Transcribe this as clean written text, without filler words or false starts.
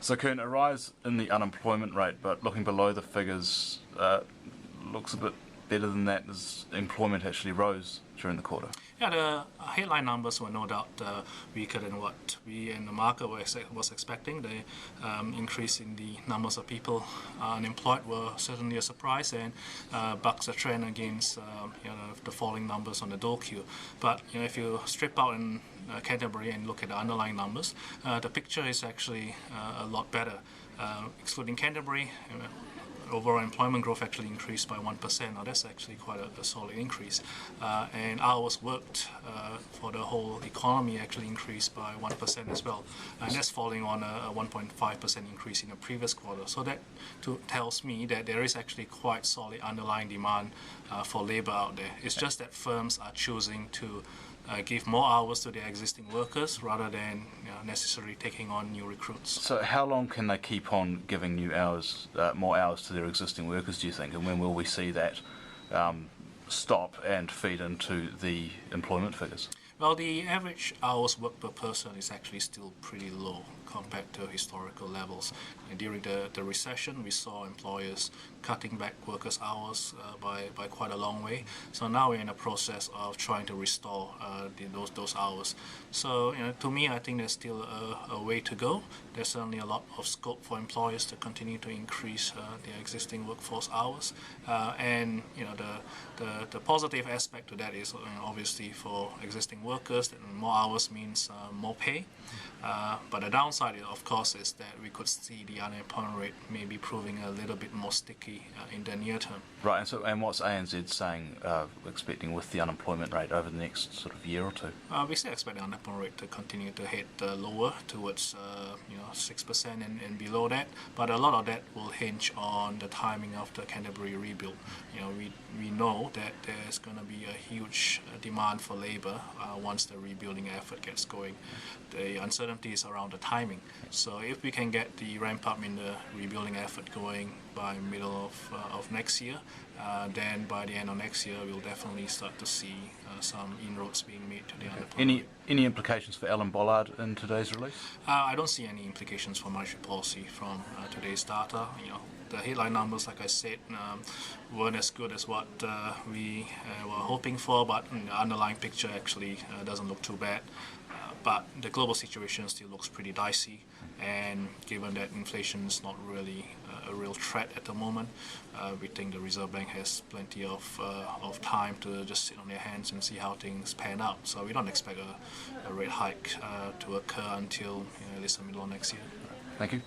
So Kern, a rise in the unemployment rate, but looking below the figures, looks a bit better than that as employment actually rose during the quarter. Yeah, the headline numbers were no doubt weaker than what we in the market was expecting. The increase in the numbers of people unemployed were certainly a surprise and bucks the trend against the falling numbers on the dole queue. But if you strip out in Canterbury and look at the underlying numbers, the picture is actually a lot better. Excluding Canterbury, overall employment growth actually increased by 1%. Now that's actually quite a solid increase. And hours worked for the whole economy actually increased by 1% as well. And that's falling on a 1.5% increase in the previous quarter. So that tells me that there is actually quite solid underlying demand for labor out there. It's just that firms are choosing to give more hours to their existing workers rather than necessarily taking on new recruits. So how long can they keep on giving new hours, more hours to their existing workers, do you think? And when will we see that stop and feed into the employment figures? Well, the average hours worked per person is actually still pretty low compared to historical levels. And during the recession, we saw employers cutting back workers' hours by quite a long way. So now we're in a process of trying to restore those hours. So to me, I think there's still a way to go. There's certainly a lot of scope for employers to continue to increase their existing workforce hours. And the positive aspect to that is obviously for existing workers, that more hours means more pay. But the downside, of course, is that we could see the unemployment rate maybe proving a little bit more sticky in the near term. Right, and what's ANZ saying, expecting with the unemployment rate over the next sort of year or two? We still expect the unemployment rate to continue to head lower towards 6% and below that. But a lot of that will hinge on the timing of the Canterbury rebuild. We know that there's going to be a huge demand for labour once the rebuilding effort gets going. The uncertainty is around the timing. So if we can get the ramp up in the rebuilding effort going by middle of next year, then by the end of next year we'll definitely start to see some inroads being made to the unemployment rate. Any implications for Alan Bollard in today's release? I don't see any implications for monetary policy from today's data. The headline numbers, like I said, weren't as good as what we were hoping for, but the underlying picture actually doesn't look too bad. But the global situation still looks pretty dicey, and given that inflation is not really a real threat at the moment, we think the Reserve Bank has plenty of time to just sit on their hands and see how things pan out. So we don't expect a rate hike to occur until at least the middle of next year. Thank you.